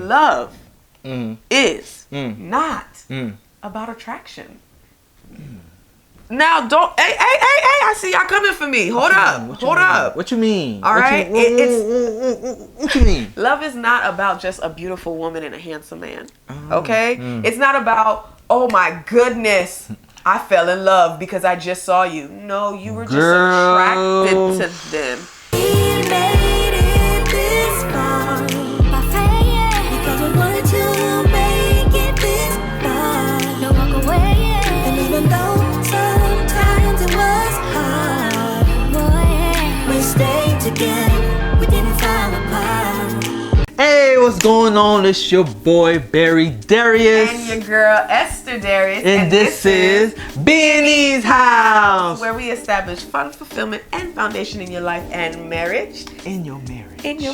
love is not about attraction. Now, don't, hey, I see y'all coming for me. Hold up. What you mean? All right? What you mean? Love is not about just a beautiful woman and a handsome man. Okay? It's not about, oh my goodness, I fell in love because I just saw you. No, you were just attracted to them. Hey, what's going on? It's your boy Barry Darius. And your girl Esther Darius. And this is Benny's House, where we establish fun, fulfillment, and foundation in your life and marriage. In your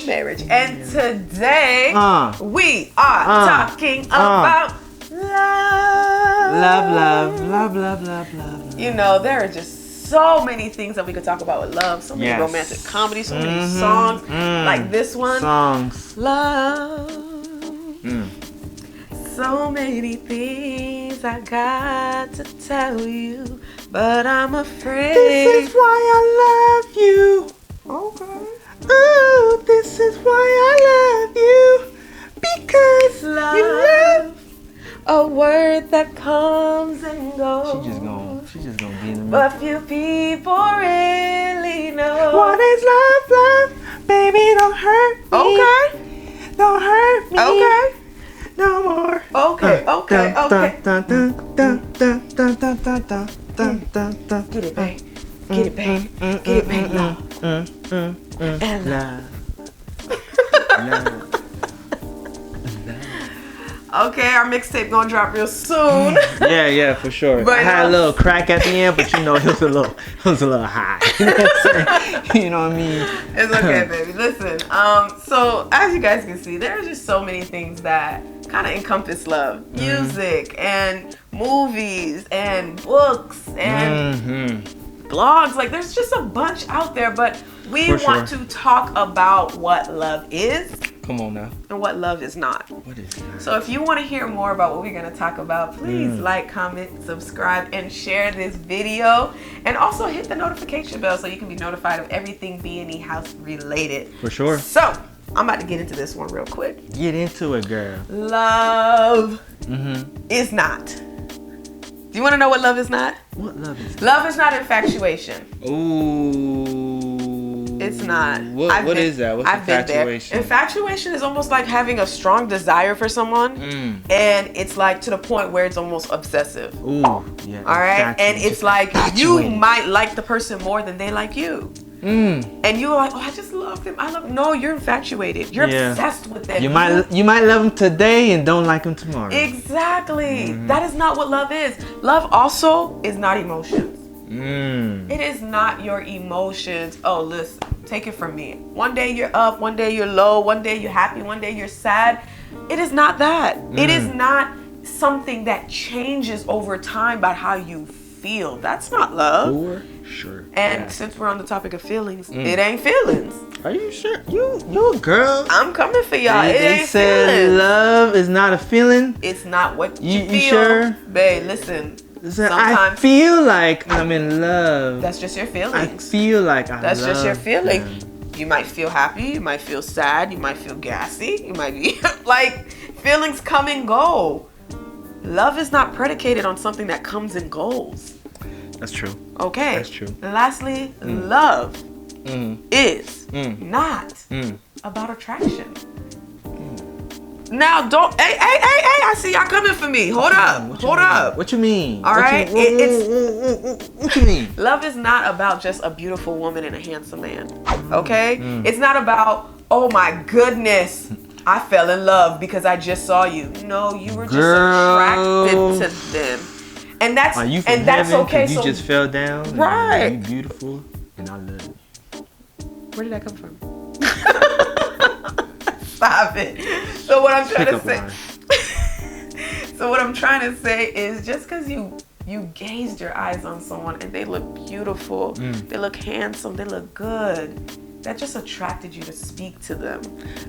marriage. And today, we are talking about love. You know, there are just so many things that we could talk about with love. So many romantic comedies, so many songs like this one. Love. So many things I got to tell you, but I'm afraid. This is why I love you. Okay. Oh, this is why I love you. Because love, you love a word that comes and goes. She's just gonna be in the middle. But few people really know. What is love? Baby, don't hurt me. Okay. Don't hurt me. Okay. No more. Okay. Get it, babe. Get it, babe. Love. And love. Okay, our mixtape gonna drop real soon. Yeah, for sure. But I had a little crack at the end, but you know, it was a little high. You know what I mean? It's okay, baby. Listen, so as you guys can see, there's just so many things that kind of encompass love. Music and movies and books and blogs. Like, there's just a bunch out there, but we want to talk about what love is. Come on now. And what love is not. What is that? So if you want to hear more about what we're going to talk about, please like, comment, subscribe, and share this video. And also hit the notification bell so you can be notified of everything B&E House related. For sure. So I'm about to get into this one real quick. Get into it, girl. Love is not. Do you want to know what love is not? What love is? Love is not infatuation. Ooh. It's not. What is that? What's infatuation? Infatuation is almost like having a strong desire for someone, and it's like to the point where it's almost obsessive. Ooh, yeah. All right, and it's like you might like the person more than they like you. And you're like, oh, I just love them. No, you're infatuated. You're obsessed with them. You might love them today and don't like them tomorrow. Exactly. That is not what love is. Love also is not emotions. It is not your emotions. Oh, listen, take it from me. One day you're up, one day you're low, one day you're happy, one day you're sad. It is not that. It is not something that changes over time about how you feel. That's not love. For sure. And since we're on the topic of feelings, it ain't feelings. Are you sure? You a girl. I'm coming for y'all. It They ain't said feelings. Love is not a feeling. It's not what you feel. You sure? Babe, listen. I feel like I'm in love. That's just your feelings. I feel like That's just your feeling. You might feel happy, you might feel sad, you might feel gassy, you might be like, feelings come and go. Love is not predicated on something that comes and goes. That's true. Okay. That's true. And lastly, love is not about attraction. Now, don't, hey, I see y'all coming for me. Hold up. What you mean? All right? What you mean? Love is not about just a beautiful woman and a handsome man. Okay? It's not about, oh my goodness, I fell in love because I just saw you. No, you were just attracted to them. And that's okay. You just fell down. Right. You beautiful and I love you. Where did that come from? Stop it. So what I'm trying to say is just because you gazed your eyes on someone and they look beautiful, they look handsome, they look good, that just attracted you to speak to them.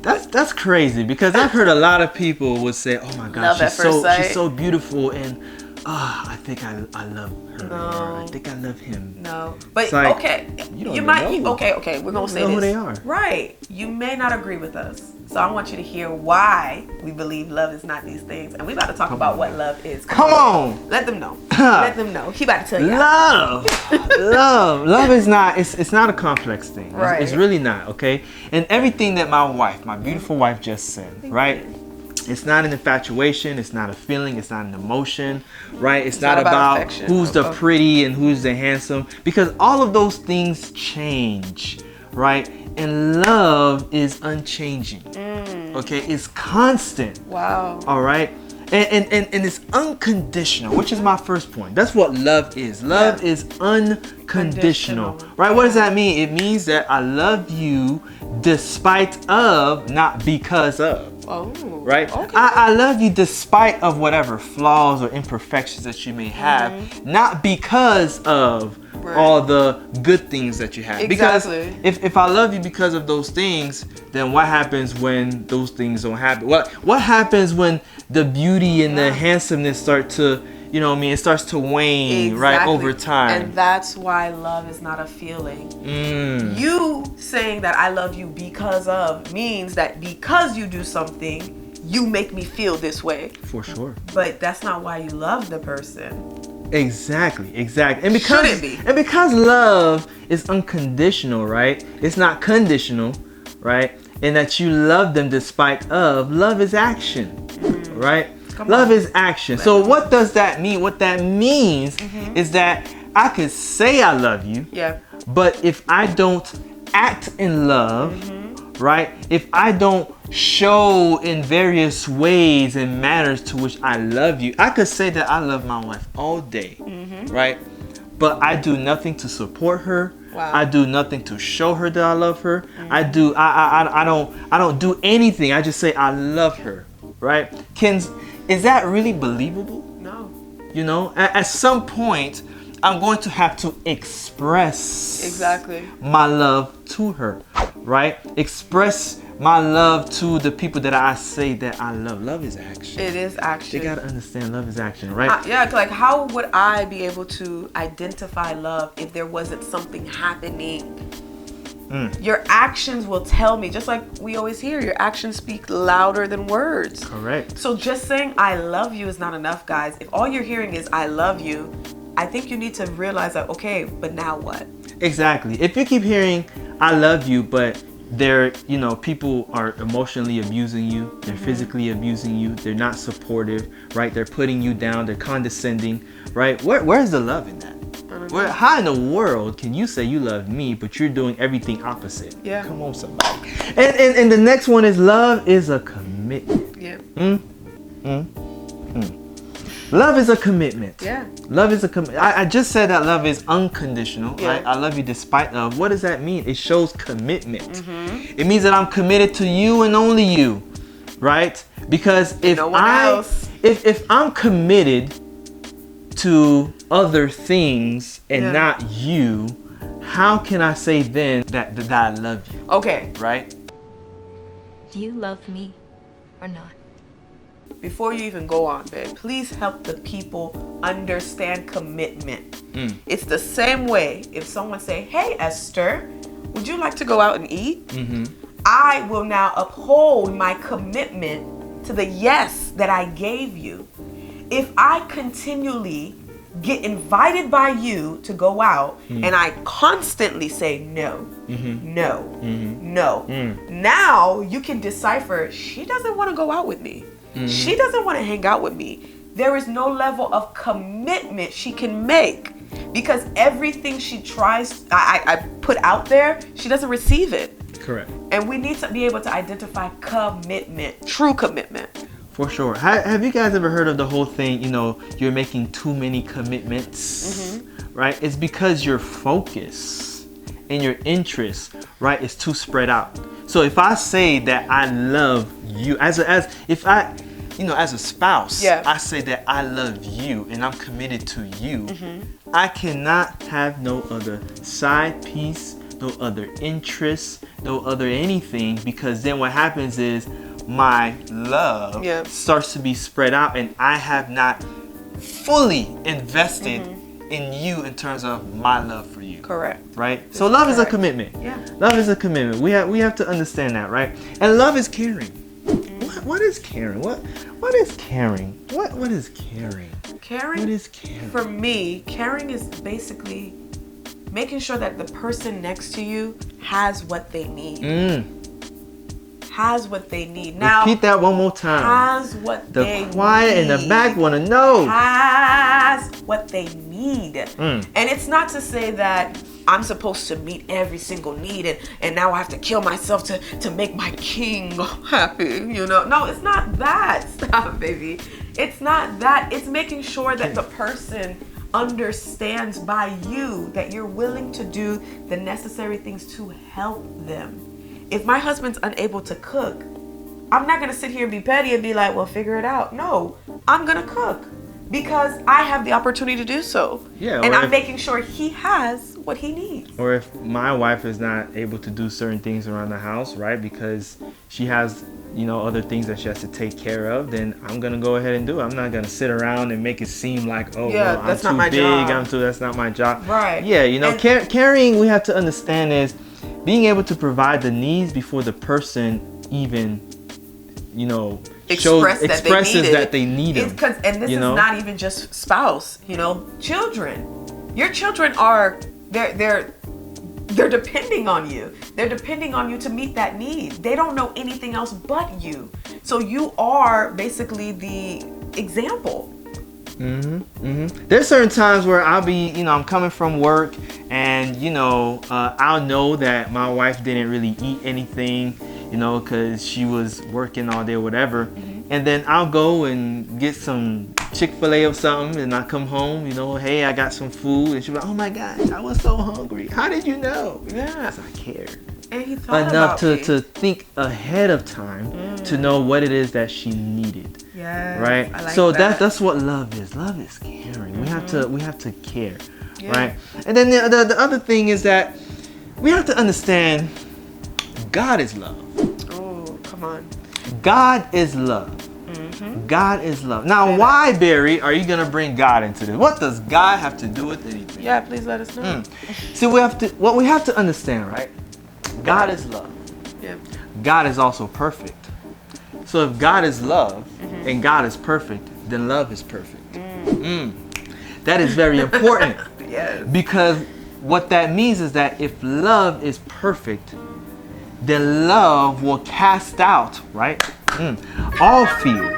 That's crazy, because I've heard a lot of people would say, "Oh my God, she's so beautiful," and I think I love her. No. Or I think I love him. No, but like, okay, you might know. Okay, we're gonna say know this. Who they are. Right, you may not agree with us, so I want you to hear why we believe love is not these things, and we about to talk about what love is. Come on, let them know. Let them know. He about to tell you. Love is not. It's not a complex thing. Right. It's really not. Okay, and everything that my beautiful wife, just said. Right. It's not an infatuation. It's not a feeling. It's not an emotion, right? It's not about affection. Who's the pretty and who's the handsome, because all of those things change, right? And love is unchanging. Okay, it's constant. Wow. All right, and it's unconditional, which is my first point. That's what love is. Love is unconditional, right? What does that mean? It means that I love you despite of, not because of. Oh, right. Okay. I love you despite of whatever flaws or imperfections that you may have, not because of all the good things that you have. Exactly. Because if I love you because of those things, then what happens when those things don't happen? What happens when the beauty and the handsomeness start to, you know what I mean, it starts to wane, right, over time. And that's why love is not a feeling. You saying that I love you because of means that because you do something, you make me feel this way. For sure. But that's not why you love the person. Exactly. And Should it be? And because love is unconditional, right? It's not conditional, right? And that you love them despite of. Love is action, right? Love is action. So what does that mean? What that means is that I could say I love you, but if I don't act in love, right? If I don't show in various ways and manners to which I love you, I could say that I love my wife all day, right? But I do nothing to support her. Wow. I do nothing to show her that I love her. I don't do anything. I just say I love her, right? Is that really believable? No. You know, at some point, I'm going to have to express my love to her, right? Express my love to the people that I say that I love. Love is action. It is action. You gotta understand love is action, right? Like how would I be able to identify love if there wasn't something happening? Your actions will tell me, just like we always hear, your actions speak louder than words. Correct. So just saying I love you is not enough, guys. If all you're hearing is I love you, I think you need to realize that, okay, but now what? Exactly. If you keep hearing I love you, but people are emotionally abusing you, they're physically abusing you, they're not supportive, right? They're putting you down, they're condescending, right? Where's the love in that? How in the world can you say you love me, but you're doing everything opposite? Yeah. Come on, somebody. And the next one is love is a commitment. Yeah. Love is a commitment. Yeah. Love is a commitment. I just said that love is unconditional, yeah. right? I love you despite of. What does that mean? It shows commitment. It means that I'm committed to you and only you, right? Because if if I'm committed to other things and not you, how can I say then that I love you? Okay. Right? Do you love me or not? Before you even go on, babe, please help the people understand commitment. It's the same way if someone say, hey, Esther, would you like to go out and eat? I will now uphold my commitment to the yes that I gave you. If I continually get invited by you to go out and I constantly say no, no, now you can decipher, she doesn't want to go out with me. She doesn't want to hang out with me. There is no level of commitment she can make because everything she tries, I put out there, she doesn't receive it. Correct. And we need to be able to identify commitment, true commitment. For sure. Have you guys ever heard of the whole thing, you're making too many commitments, right? It's because your focus and your interest, right, is too spread out. So if I say that I love you, as a spouse, I say that I love you and I'm committed to you, I cannot have no other side piece, no other interests, no other anything, because then what happens is my love starts to be spread out and I have not fully invested in you in terms of my love for you. Correct. Right? So love is a commitment. Yeah. Love is a commitment. We have to understand that, right? And love is caring. What is caring? What is caring? What is caring? Caring? What is caring? For me, caring is basically making sure that the person next to you has what they need. Has what they need. Now, repeat that one more time. Has what they need. The quiet in the back want to know. Has what they need. And it's not to say that I'm supposed to meet every single need and now I have to kill myself to make my king happy, you know. No, it's not that. Stop, baby. It's not that. It's making sure that the person understands by you that you're willing to do the necessary things to help them. If my husband's unable to cook, I'm not going to sit here and be petty and be like, well, figure it out. No, I'm going to cook because I have the opportunity to do so. Yeah, and I'm making sure he has what he needs. Or if my wife is not able to do certain things around the house, right, because she has, other things that she has to take care of, then I'm going to go ahead and do it. I'm not going to sit around and make it seem like, I'm too big, that's not my job. Right. Yeah, caring, we have to understand is being able to provide the needs before the person even, expresses that they need them. And this is not even just spouse, children. Your children are, they're depending on you. They're depending on you to meet that need. They don't know anything else but you. So you are basically the example. There's certain times where I'll be, I'm coming from work and, I'll know that my wife didn't really eat anything, because she was working all day or whatever. And then I'll go and get some Chick-fil-A or something and I come home, hey, I got some food. And she'll be like, oh my gosh, I was so hungry. How did you know? Yeah. Because I cared. And he thought enough about to think ahead of time to know what it is that she needed. Yeah. Right. I like so that. that's what love is. Love is caring. We have to care. Yeah. Right. And then the other thing is that we have to understand God is love. Oh, come on. God is love. God is love. Now, why, Barry, are you gonna bring God into this? What does God have to do with anything? Yeah, please let us know. So we have to understand, right? God is love. Yeah. God is also perfect. So if God is love and God is perfect, then love is perfect. That is very important. Yes. Because what that means is that if love is perfect, then love will cast out, right? All fear.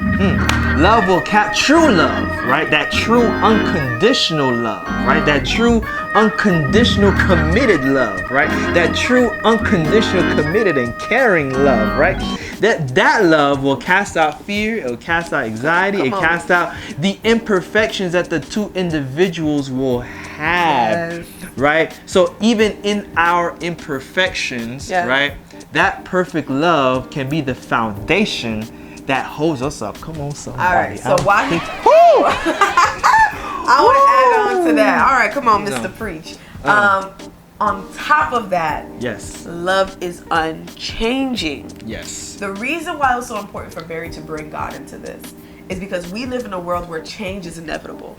Love will true love, right? That true unconditional love, right? That true unconditional committed love, right? That true unconditional committed and caring love, right? That love will cast out fear, it will cast out anxiety, it cast out the imperfections that the two individuals will have, right? So even in our imperfections, right? That perfect love can be the foundation that holds us up. Come on, somebody. All right, so why? I want to add on to that. All right, come on, Mr. Preach. On top of that, yes, love is unchanging. Yes. The reason why it was so important for Barry to bring God into this is because we live in a world where change is inevitable.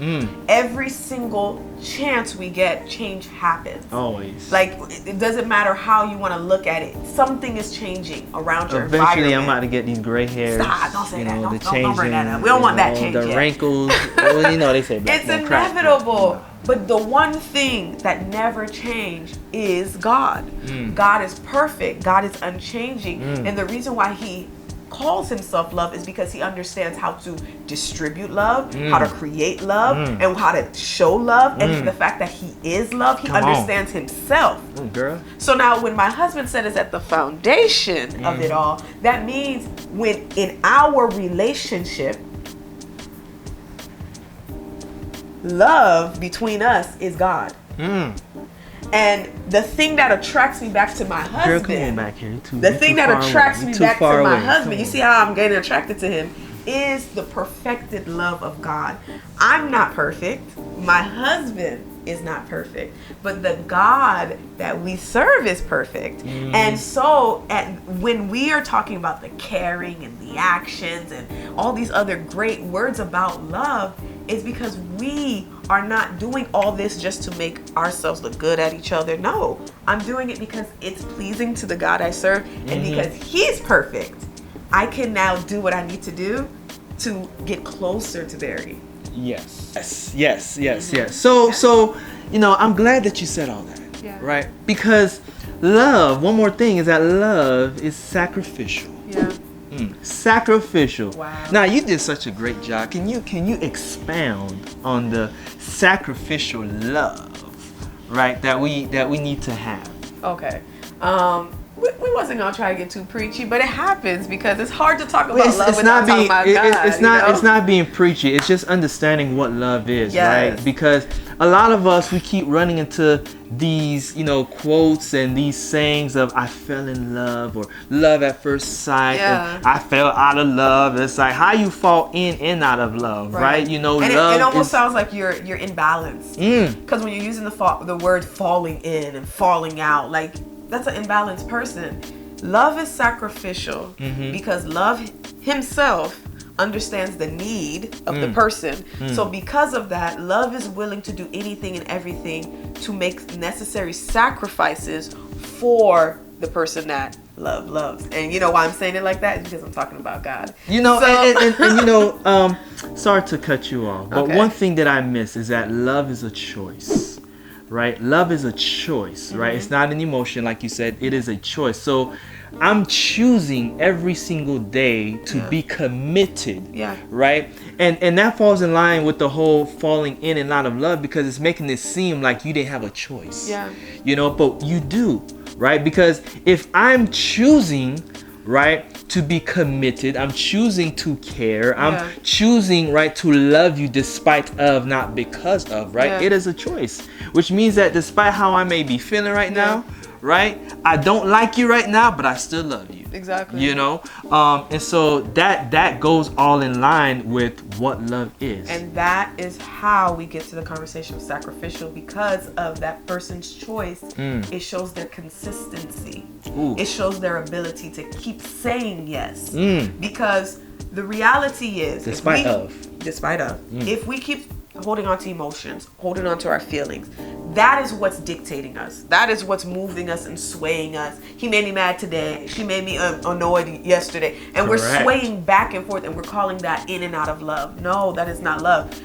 Every single chance we get, change happens. Always. Like, it doesn't matter how you want to look at it. Something is changing around your Eventually, environment. I'm about to get these gray hairs. Stop, don't say that. The Don't bring that up. We don't want that change The yet. wrinkles. They say black it's don't crack. inevitable. But the one thing that never changed is God. God is perfect. God is unchanging. And the reason why he calls himself love is because he understands how to distribute love, how to create love, and how to show love. And the fact that he is love, he understands himself. Girl. So now when my husband said it's at the foundation of it all, that means when in our relationship, love between us is God. And the thing that attracts me back to my husband, Girl, come on back here. the thing that attracts me back to my husband, you see how I'm getting attracted to him, is the perfected love of God. I'm not perfect. My husband is not perfect, but the God that we serve is perfect. And so when we are talking about the caring and the actions and all these other great words about love, is because we are not doing all this just to make ourselves look good at each other. No, I'm doing it because it's pleasing to the God I serve, and because He's perfect, I can now do what I need to do to get closer to Barry. Yes. So, I'm glad that you said all that. Yeah. Right? Because love, one more thing, is that love is sacrificial. Yeah. Sacrificial. Wow. Now, you did such a great job. Can you expound on the sacrificial love, right, that we need to have? Okay. We wasn't gonna try to get too preachy, but it happens because it's hard to talk about love without talking about God. It's not being preachy. It's just understanding what love is, Yes. right? Because a lot of us, we keep running into these, quotes and these sayings of "I fell in love" or "love at first sight," and "I fell out of love." It's like how you fall in and out of love, right? And love. It almost sounds like you're imbalanced because when you're using the word falling in and falling out, like, that's an imbalanced person. Love is sacrificial because love himself understands the need of the person. So because of that, love is willing to do anything and everything to make necessary sacrifices for the person that love loves. And you know why I'm saying it like that is because I'm talking about God. Sorry to cut you off, but one thing that I miss is that love is a choice. Right? Love is a choice, right? It's not an emotion, like you said. It is a choice. So I'm choosing every single day to be committed, right? And that falls in line with the whole falling in and out of love, because it's making it seem like you didn't have a choice. But you do, right? Because if I'm choosing, right, to be committed, I'm choosing to care, I'm choosing, right, to love you despite of, not because of, right? It is a choice, which means that despite how I may be feeling right now, right, I don't like you right now, but I still love you. Exactly. And so that goes all in line with what love is. And that is how we get to the conversation of sacrificial, because of that person's choice. It shows their consistency. It shows their ability to keep saying yes. Because the reality is, despite of, if we keep holding on to emotions, holding on to our feelings, that is what's dictating us. That is what's moving us and swaying us. He made me mad today. She made me annoyed yesterday. And we're swaying back and forth, and we're calling that in and out of love. No, that is not love.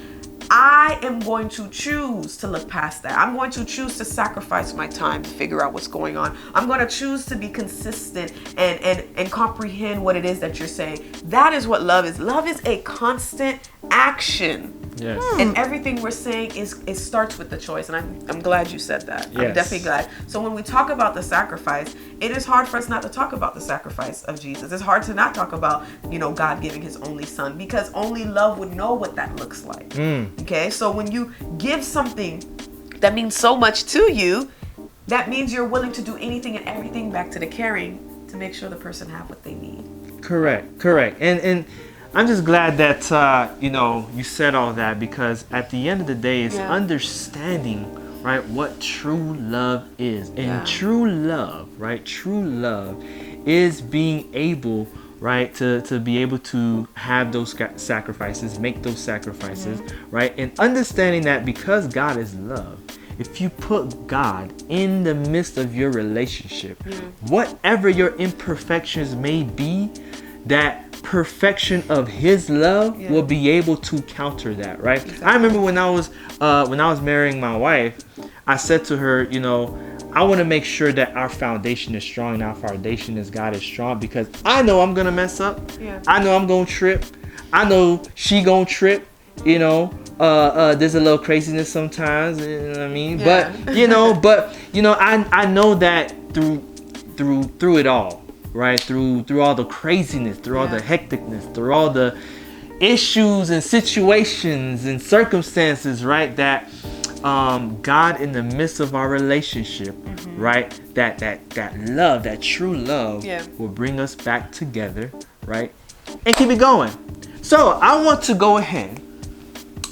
I am going to choose to look past that. I'm going to choose to sacrifice my time to figure out what's going on. I'm going to choose to be consistent and comprehend what it is that you're saying. That is what love is. Love is a constant action. Yes. And everything we're saying it starts with the choice. And I'm glad you said that. Yes. I'm definitely glad. So when we talk about the sacrifice, it is hard for us not to talk about the sacrifice of Jesus. It's hard to not talk about, God giving his only son, because only love would know what that looks like. Okay? So when you give something that means so much to you, that means you're willing to do anything and everything, back to the caring, to make sure the person have what they need. Correct. And I'm just glad that you said all that, because at the end of the day, it's understanding, right, what true love is. And true love is being able, right, to be able to have those sacrifices, make those sacrifices, right, and understanding that because God is love, if you put God in the midst of your relationship, whatever your imperfections may be, that perfection of his love will be able to counter that, right? Exactly. I remember when I was marrying my wife, I said to her, I want to make sure that our foundation is strong, and our foundation is God is strong, because I know I'm gonna mess up. I know I'm gonna trip. I know she gonna trip. There's a little craziness sometimes. You know what I mean? I know that through it all. Right, through all the craziness, through all the hecticness, through all the issues and situations and circumstances, right, that God in the midst of our relationship, right, that love, that true love will bring us back together, right, and keep it going. So I want to go ahead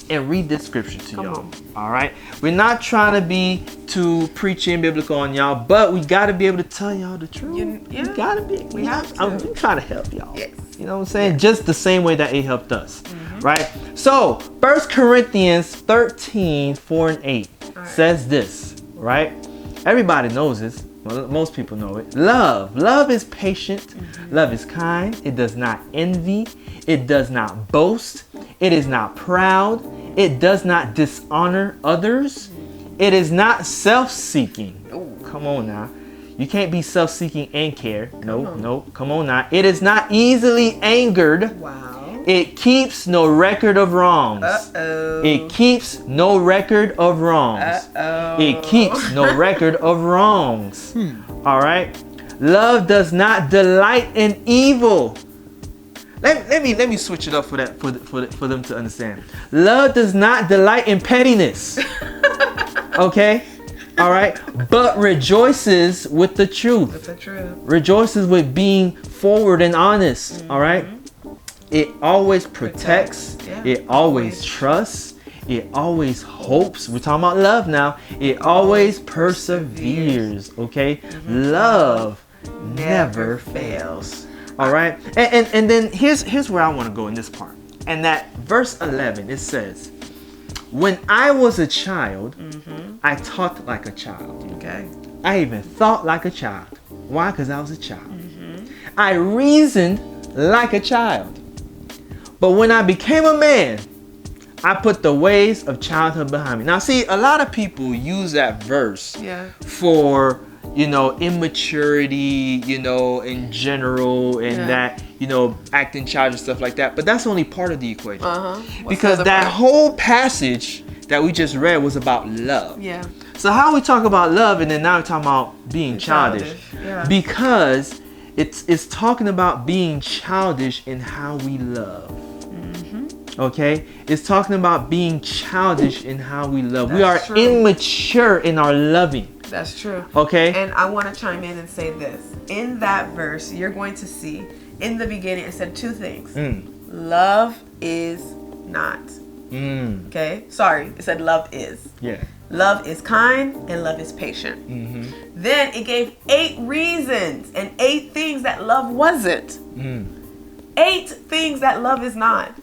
and read this scripture to Come y'all. on. All right? We're not trying to be too preachy and biblical on y'all, but we got to be able to tell y'all the truth. Yeah. We got to be. We have to. I'm trying to help y'all. Yes. You know what I'm saying? Just the same way that it helped us. Right? So, 1 Corinthians 13, 4 and 8 says this, right? Everybody knows this. Well, most people know it. Love is patient. Love is kind. It does not envy. It does not boast. It is not proud. It does not dishonor others. It is not self-seeking. Come on now. You can't be self-seeking and care. No. Come on now. It is not easily angered. Wow. It keeps no record of wrongs. Uh-oh. It keeps no record of wrongs. Uh-oh. It keeps no record of wrongs. All right. Love does not delight in evil. Let me switch it up for that for them to understand. Love does not delight in pettiness. Okay. All right. But rejoices with the truth. That's the truth. Rejoices with being forward and honest. All right. It always protects. Yeah. It always trusts. It always hopes. We're talking about love now. It always perseveres. Okay. Love never fails. All right. And then here's where I want to go in this part. And that verse 11, it says, when I was a child, I talked like a child. Okay. I even thought like a child. Why? Because I was a child. I reasoned like a child. But when I became a man, I put the ways of childhood behind me. Now, see, a lot of people use that verse for, immaturity, in general, and that, acting childish and stuff like that. But that's only part of the equation. Because that whole passage that we just read was about love. Yeah. So how we talk about love and then now we're talking about being childish? Yeah. Because it's talking about being childish in how we love. Okay? It's talking about being childish in how we love. We are immature in our loving. That's true. Okay? And I want to chime in and say this. In that verse, you're going to see in the beginning it said two things. Love is not. Okay? Sorry, it said love is. Yeah. Love is kind and love is patient. Then it gave 8 reasons and 8 things that love wasn't. 8 things that love is not.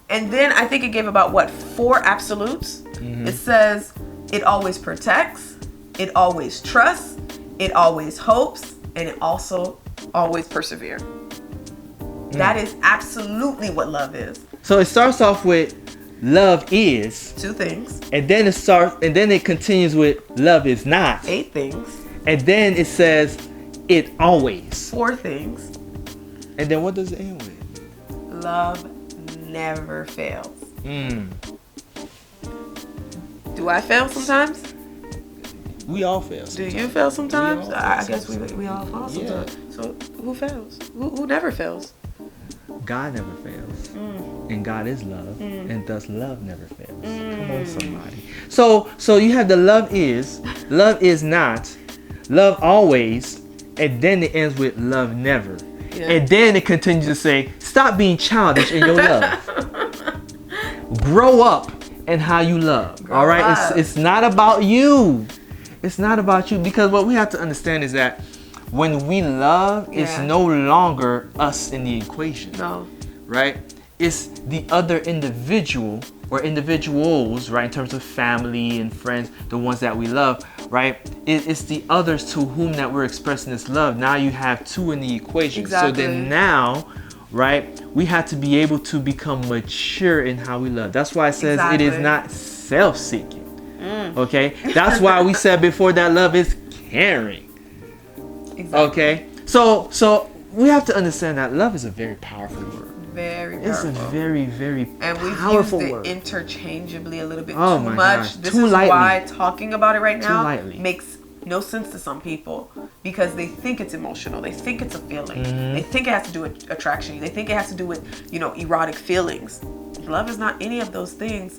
And then I think it gave about 4 absolutes. It says it always protects, it always trusts, it always hopes, and it also always perseveres. That is absolutely what love is. So it starts off with love is 2 things. And then it continues with love is not. 8 things. And then it says it always. 4 things. And then what does it end with? Love never fails. Do I fail sometimes? We all fail sometimes. Do you fail sometimes? We all fail I guess we all fall sometimes. So who fails? Who never fails? God never fails. And God is love. And thus love never fails. Come on, somebody. So you have the love is not, love always, and then it ends with love never. Yeah. And then it continues to say, stop being childish in your love. Grow up in how you love. All right? It's not about you. It's not about you. Because what we have to understand is that when we love, it's no longer us in the equation. No. Right? It's the other individual or individuals, right? In terms of family and friends, the ones that we love, right? It's the others to whom that we're expressing this love. Now you have 2 in the equation. Exactly. So then now, right, we have to be able to become mature in how we love. That's why it says it is not self-seeking. Okay? That's why we said before that love is caring. Exactly. Okay? So we have to understand that love is a very powerful word. Very powerful. It's a very, very and we've powerful used it word. interchangeably a little bit Oh too my much. gosh. This Too is lightly. why talking about it right now lightly. makes no sense to some people because they think it's emotional. They think it's a feeling. They think it has to do with attraction. They think it has to do with, erotic feelings. Love is not any of those things.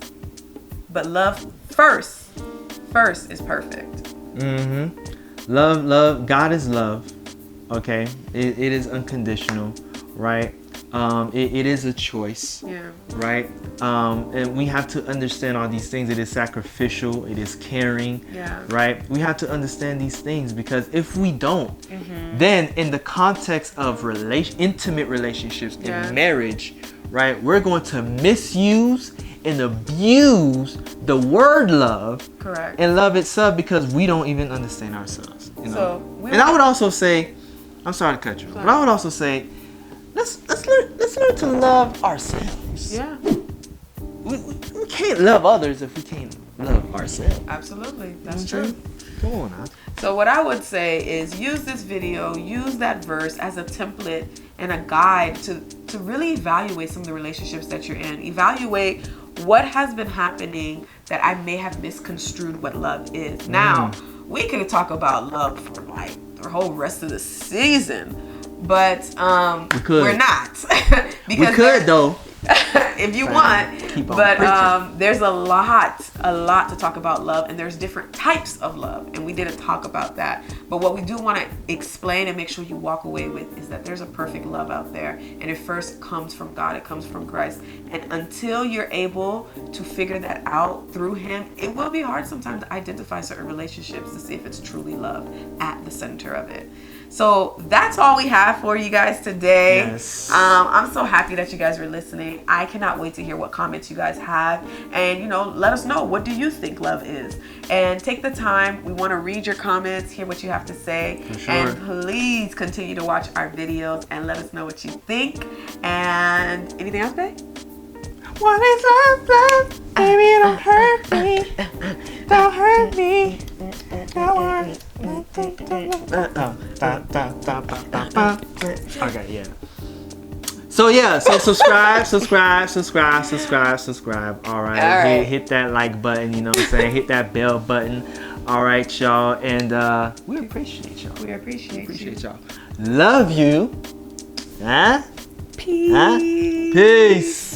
But love first is perfect. Love. God is love. Okay? It is unconditional, right? It is a choice. Yeah. Right? And we have to understand all these things. It is sacrificial. It is caring. Yeah. Right? We have to understand these things, because if we don't, then in the context of intimate relationships and marriage, right, we're going to misuse and abuse the word love. Correct. And love itself, because we don't even understand ourselves. You know? So and I would also say, I'm sorry to cut you, but I would also say, let's learn to love ourselves. Yeah. We can't love others if we can't love ourselves. Absolutely. That's true. Come on now. So what I would say is use this video, use that verse as a template and a guide to really evaluate some of the relationships that you're in. Evaluate what has been happening that I may have misconstrued what love is. Now, we could talk about love for like the whole rest of the season, but we're not. Because we could though. if you want. Keep on but there's a lot to talk about love, and there's different types of love, and we didn't talk about that. But what we do want to explain and make sure you walk away with is that there's a perfect love out there, and it first comes from God. It comes from Christ. And until you're able to figure that out through Him, it will be hard sometimes to identify certain relationships to see if it's truly love at the center of it. So that's all we have for you guys today. Yes. I'm so happy that you guys were listening. I cannot wait to hear what comments you guys have, and let us know, what do you think love is? And take the time. We want to read your comments, hear what you have to say. For sure. And please continue to watch our videos and let us know what you think. And anything else, babe? What is love? Baby, don't hurt me. Don't hurt me. Okay, yeah. So subscribe. All right. Hit that like button, you know what I'm saying? Hit that bell button. All right, y'all. And we appreciate y'all. We appreciate y'all. Love you. Huh? Peace. Huh? Peace.